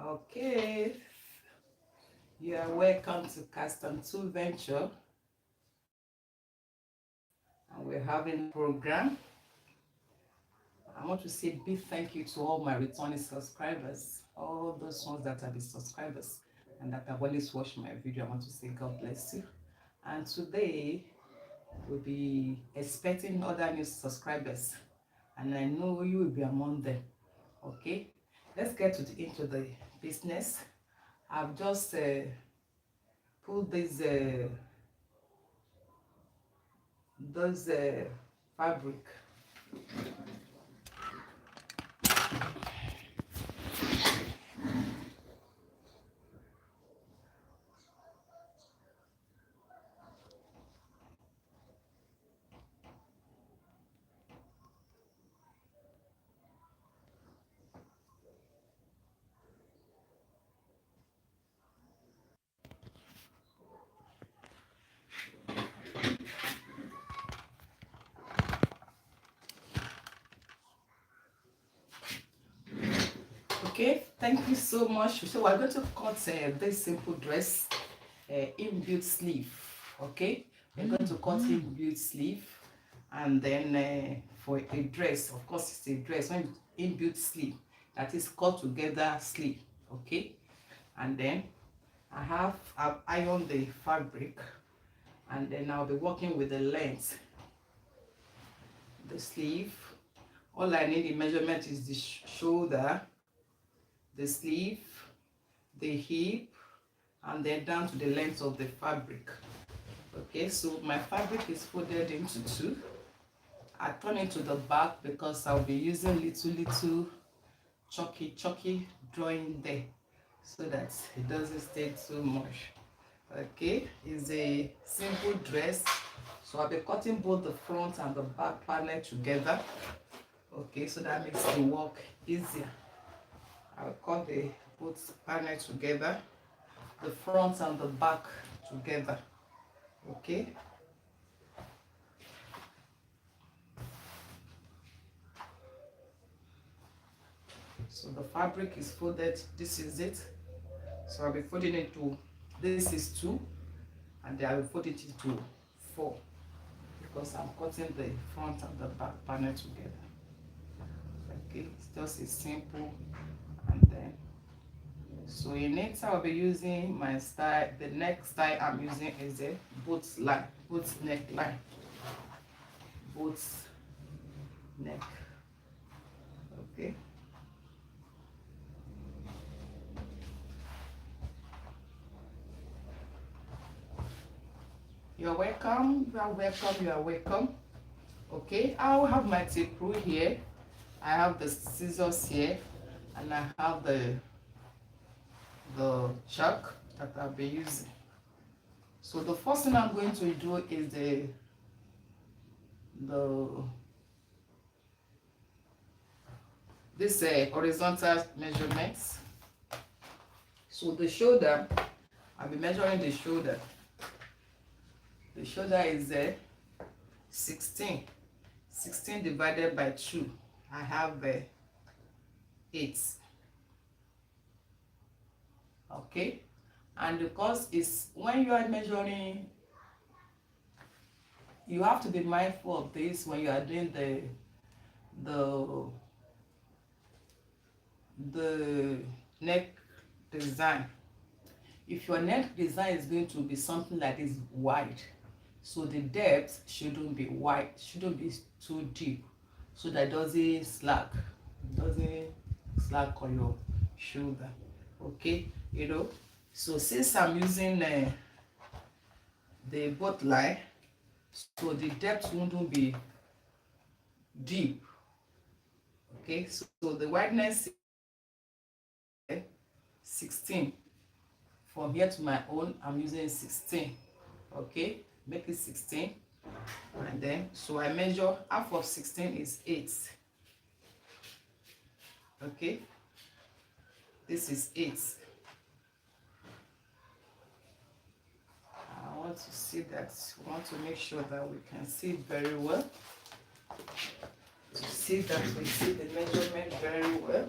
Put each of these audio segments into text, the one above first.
Okay, you are welcome to Custom 2 Venture, and we're having a program. I want to say big thank you to all my returning subscribers, all those ones that have been subscribers and that have always watched my video. I want to say God bless you. And today we'll be expecting other new subscribers, and I know you will be among them. Okay, let's get into the business. I've just put those fabric. Okay, thank you so much. So we're going to cut this simple dress inbuilt sleeve. Okay, we're going to cut inbuilt sleeve, and then for a dress, of course it's a dress when inbuilt sleeve, that is cut together sleeve. Okay, and then I've ironed the fabric, and then I'll be working with the length, the sleeve. All I need in measurement is the shoulder, the sleeve, the hip, and then down to the length of the fabric. Okay, so my fabric is folded into two. I turn it to the back because I'll be using little chalky drawing there so that it doesn't stay too much. Okay, it's a simple dress, so I'll be cutting both the front and the back panel together. Okay, so that makes the work easier. I'll cut the both panel together, the front and the back together. Okay, so the fabric is folded. This is it. So I'll be folding it to, this is 2, and then I will fold it into 4 because I'm cutting the front and the back panel together. Okay, it's just a simple, and then so in it I'll be using my style. The next style I'm using is a boat neckline, boat neck. Okay, you're welcome, you are welcome, you are welcome. Okay, I'll have my tape rule here, I have the scissors here, and I have the chalk that I'll be using. So the first thing I'm going to do is this horizontal measurements. So the shoulder, I'll be measuring the shoulder. The shoulder is 16 divided by 2. I have 8. Okay, and because it's, when you are measuring, you have to be mindful of this when you are doing the neck design. If your neck design is going to be something that is wide, so the depth shouldn't be wide, shouldn't be too deep, so that doesn't slack on your shoulder. Okay, you know, so since I'm using the boat line, so the depth won't be deep. Okay, so the wideness is 16. From here to my own, I'm using 16. Okay, make it 16, and then so I measure half of 16 is 8. Okay, this is 8. I want to see that, we want to make sure that we can see it very well, to see that we see the measurement very well.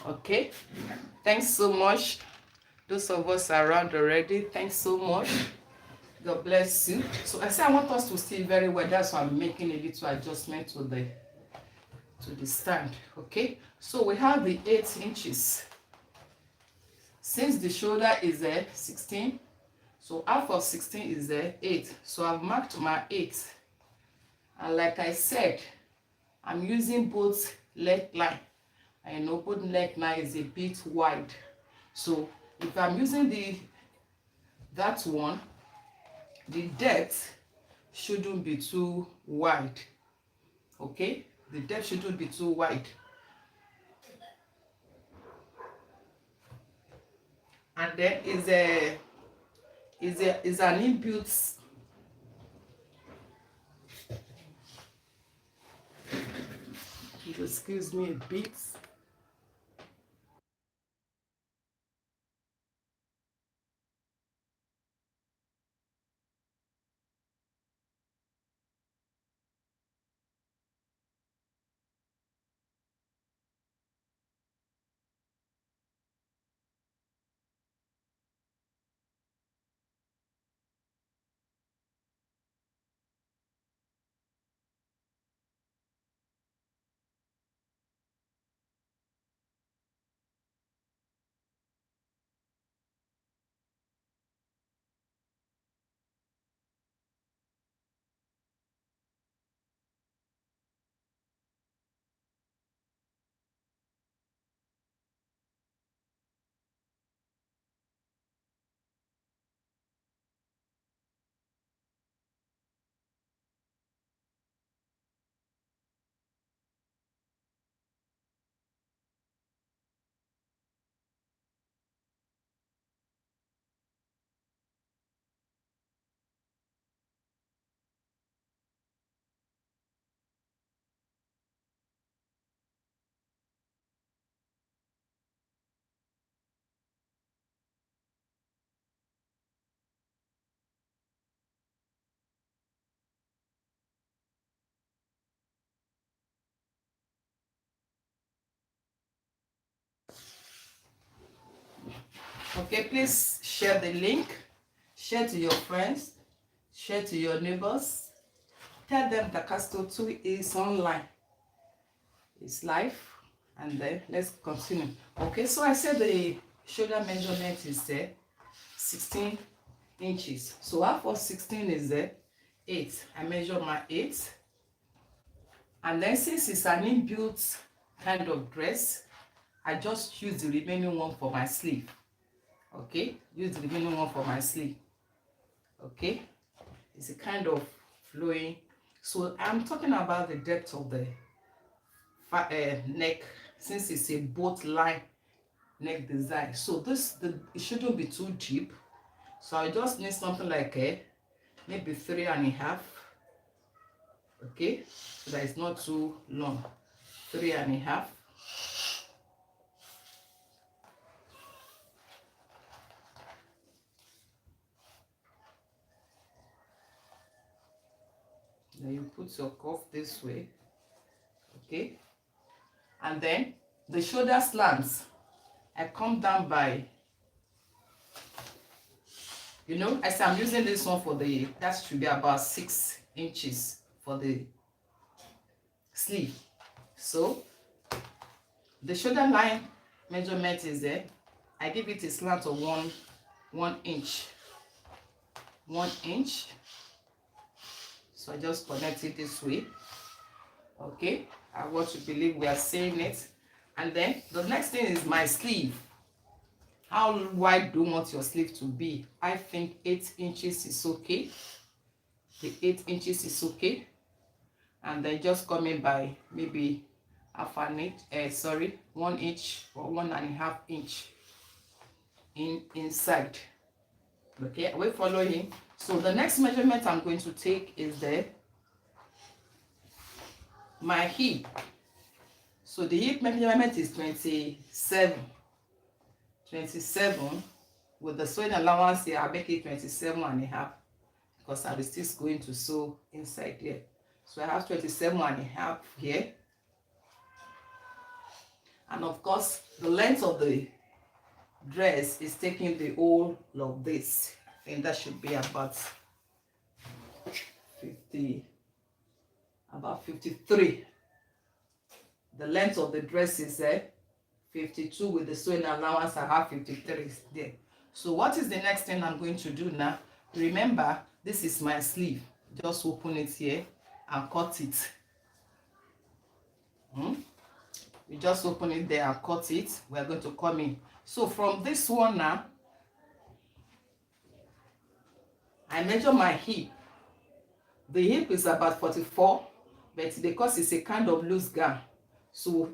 Okay, thanks so much. Those of us around already, thanks so much. God bless you. So I say I want us to see very well. That's why I'm making a little adjustment to the stand. Okay, so we have the 8 inches. Since the shoulder is 16, so half of 16 is 8. So I've marked my 8. And like I said, I'm using both leg line. I know both leg line is a bit wide. So if I'm using that one, the depth shouldn't be too wide. Okay, the depth shouldn't be too wide. And then is an inbuilt, excuse me a bit. Okay, please share the link, share to your friends, share to your neighbors. Tell them that Castle 2 is online, it's live. And then let's continue. Okay, so I said the shoulder measurement is 16 inches. So half of 16 is 8. I measure my 8. And then since it's an inbuilt kind of dress, I just use the remaining one for my sleeve. Okay, use the remaining one for my sleeve. Okay, it's a kind of flowing. So I'm talking about the depth of the neck, since it's a both line neck design. So it shouldn't be too deep. So I just need something like maybe 3.5. Okay, so that it's not too long. 3.5. Then you put your cuff this way. Okay, and then the shoulder slants, I come down by, as I'm using this one for that should be about 6 inches for the sleeve. So the shoulder line measurement is there. I give it a slant of 1 inch. 1 inch. So I just connect it this way. Okay, I want to believe we are saying it. And then the next thing is my sleeve. How wide do you want your sleeve to be? I think 8 inches is okay. The 8 inches is okay. And then just coming by maybe 1 inch or 1.5 inch inside. Okay, are we following? So the next measurement I'm going to take is my hip. So the hip measurement is 27. With the sewing allowance here, I'll make it 27.5, because I will still going to sew inside there. So I have 27.5 here. And of course, the length of the dress is taking the whole of this. I think that should be about 50, about 53. The length of the dress is 52. With the sewing allowance, I have 53 there. So what is the next thing I'm going to do now? Remember, this is my sleeve. Just open it here and cut it. You just open it there and cut it. We're going to come in. So from this one now, I measure my hip. The hip is about 44, but because it's a kind of loose gown, so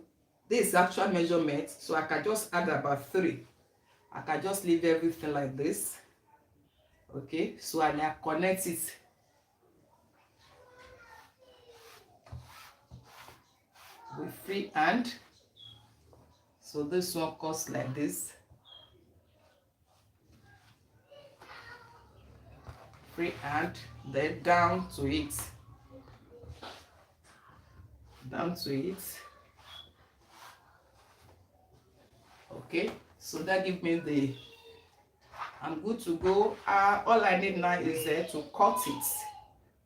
this is actual measurement. So I can just add about 3. I can just leave everything like this. Okay, so I now connect it with free hand. So this one cuts like this. Free hand, then down to it. Down to it. Okay, so that gives me the, I'm good to go. All I need now is to cut it.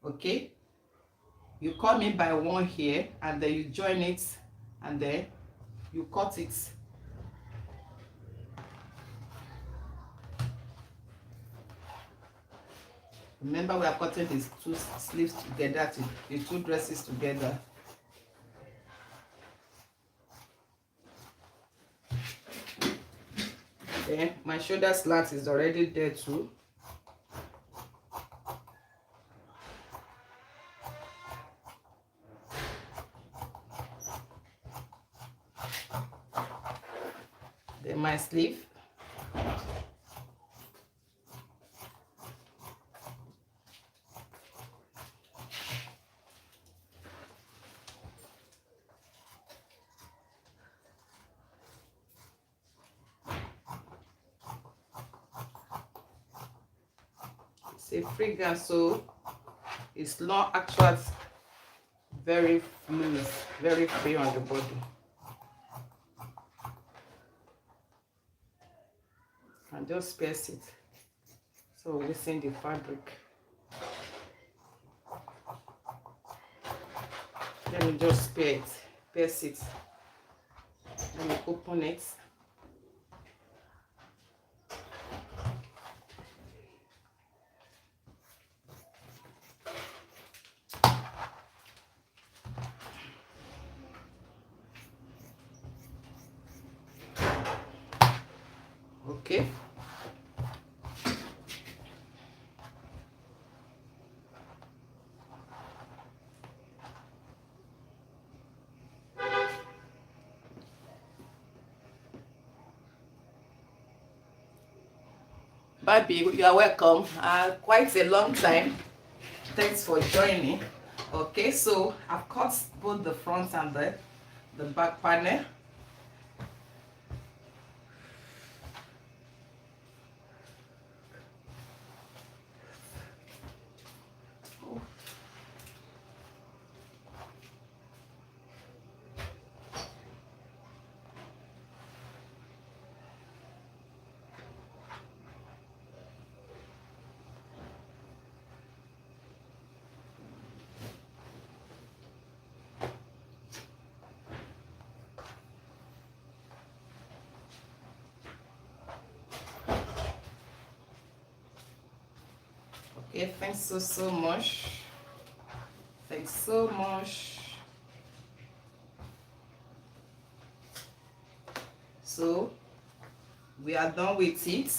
Okay, you come in by one here and then you join it and then you cut it. Remember, we are cutting these 2 sleeves together, the 2 dresses together. Then my shoulder slant is already there too. Then my sleeve. It's a free gown, so it's not actually very loose, very free on the body. And just pierce it, so we loosen the fabric. Let me just pierce it. Let me open it. Okay. Baby, you are welcome. Quite a long time. Thanks for joining. Okay, so I've cut both the front and the back panel. Okay, thanks so much. Thanks so much. So we are done with it.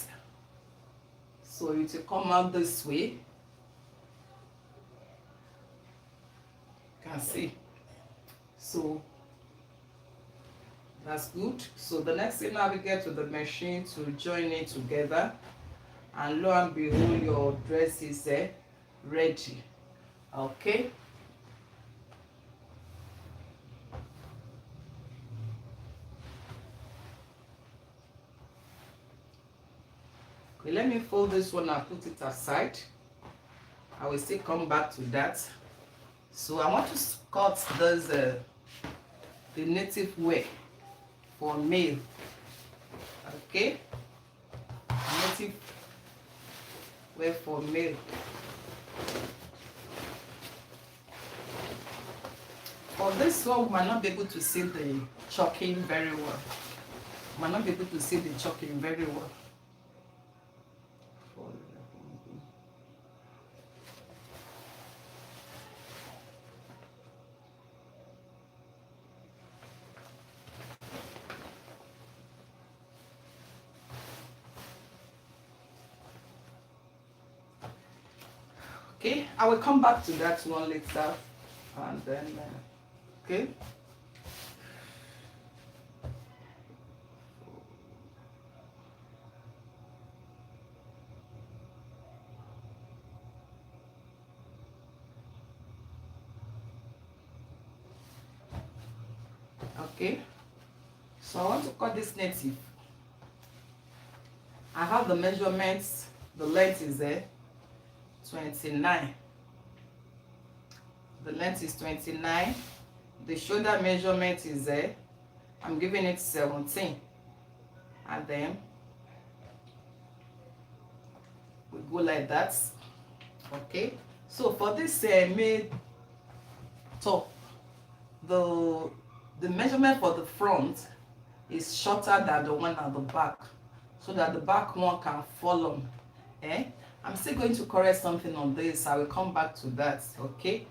So it will come out this way. You can see. So that's good. So the next thing now we get to the machine to join it together, and lo and behold, your dress is ready. Okay. Okay, let me fold this one and put it aside. I will still come back to that. So I want to cut this the native wear for male. Okay, native wear for male. For this one, we might not be able to see the choking very well. Might not be able to see the choking very well. Okay, I will come back to that one later, and then okay. Okay, so I want to cut this native. I have the measurements. The length is there, 29. The length is 29. The shoulder measurement is there. I'm giving it 17. And then we go like that. Okay. So for this made top, the measurement for the front is shorter than the one at the back, so that the back one can fall on. I'm still going to correct something on this. I will come back to that. Okay.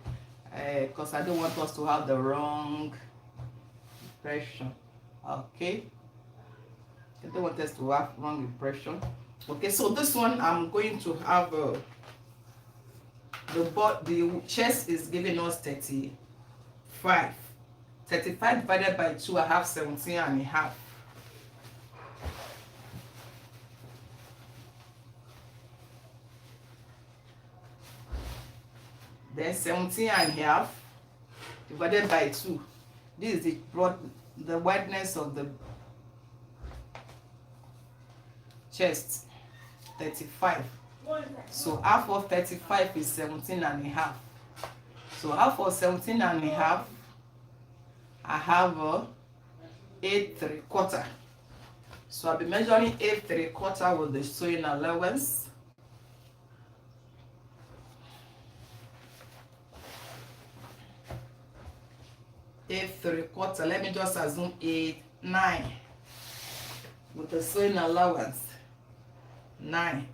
Because I don't want us to have the wrong impression. Okay, I don't want us to have wrong impression. Okay, so this one I'm going to have the chest is giving us 35. 35 divided by 2, I have 17 and a half. Then 17 and a half divided by 2. This is the wideness of the chest, 35. So half of 35 is 17 and a half. So half of 17 and a half, I have 8 3/4. So I'll be measuring 8 3/4 with the sewing allowance. 8 3/4. Let me just assume 8 9 with the sewing allowance. 9.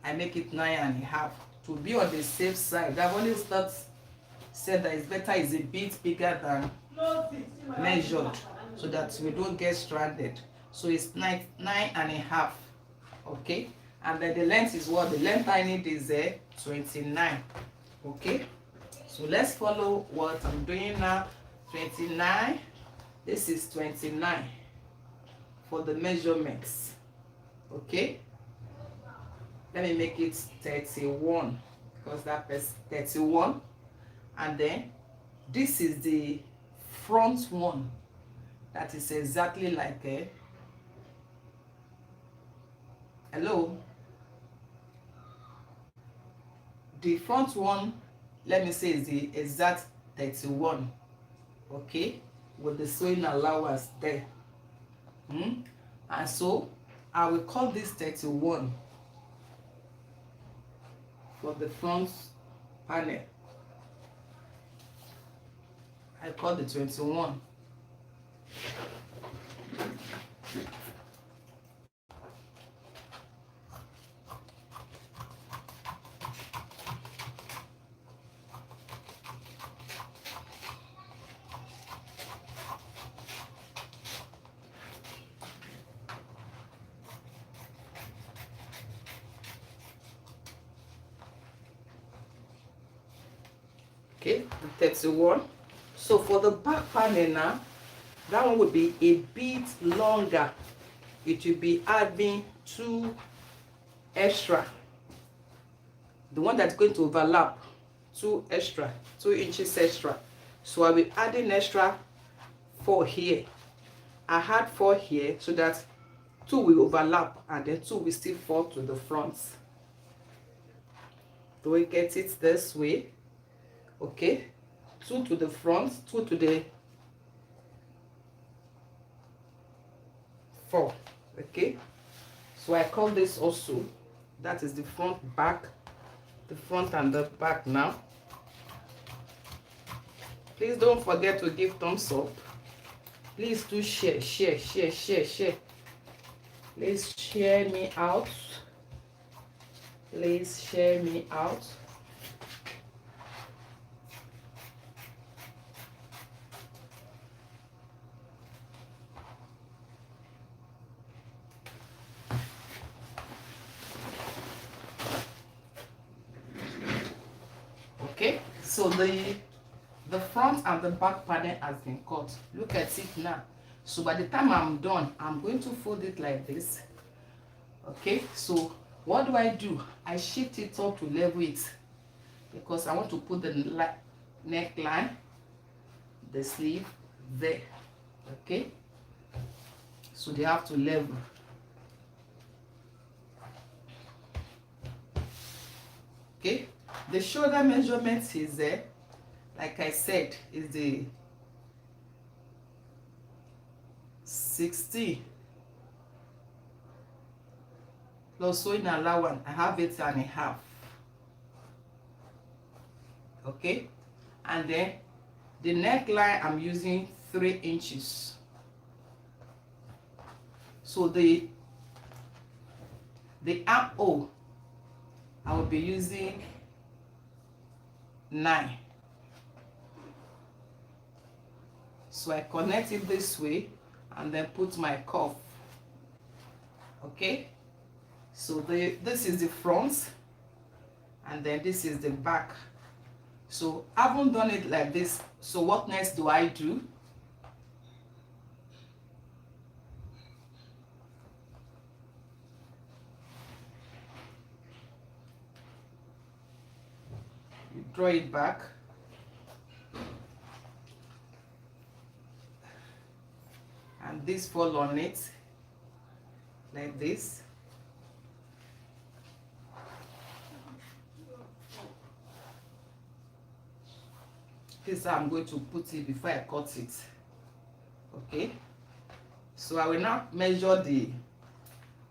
I make it 9 and a half to be on the safe side. I've always said that it's better is a bit bigger than measured, so that we don't get stranded. So it's 9 and a half. Okay, and then the length is what? The length I need is 29. Okay, so let's follow what I'm doing now. 29. This is 29 for the measurements. Okay, let me make it 31, because that is 31. And then this is the front one, that is exactly like a hello. The front one, let me say, is the exact 31. Okay, with the sewing allowance there. And so I will call this 31 for the front panel. I call the 21. Okay, the 31. So for the back panel now, that one would be a bit longer. It will be adding 2 extra. The one that's going to overlap, 2 extra, 2 inches extra. So I'll be adding extra 4 here. I had 4 here so that 2 will overlap and then 2 will still fall to the front. Do we get it this way? Okay, 2 to the front, 2 to the 4. Okay, so I call this also, that is the front, back, the front and the back. Now please don't forget to give thumbs up. Please do share. Please share me out. Please share me out. Okay, so the front and the back panel has been cut. Look at it now. So by the time I'm done, I'm going to fold it like this. Okay, so what do? I shift it up to level it, because I want to put the neckline, the sleeve there. Okay, so they have to level. Okay, the shoulder measurement is there, like I said, is the 60 plus sewing allowance. I have 8.5. Okay, and then the neckline I'm using 3 inches. So the armhole I will be using 9. So I connect it this way and then put my cuff. Okay, so this is the front and then this is the back. So I haven't done it like this. So what next do I do? You draw it back. And this fall on it like this. This is how I'm going to put it before I cut it. Okay, so I will now measure the,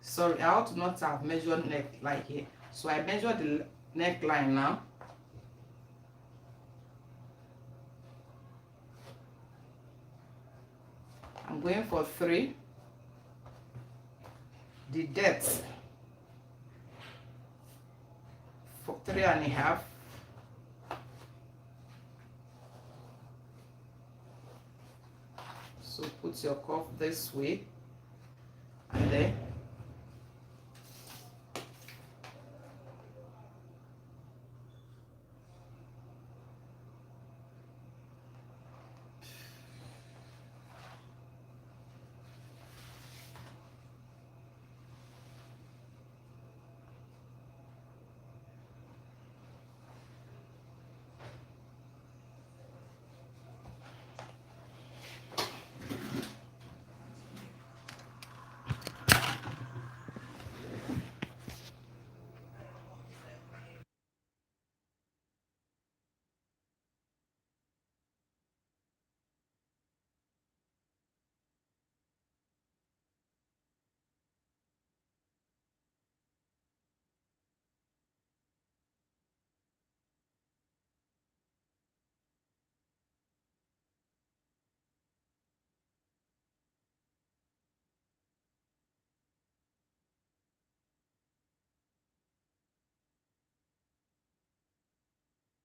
sorry, I ought to not have measured neckline here. So I measure the neckline now. I'm going for 3. The depth for 3.5. So put your cuff this way.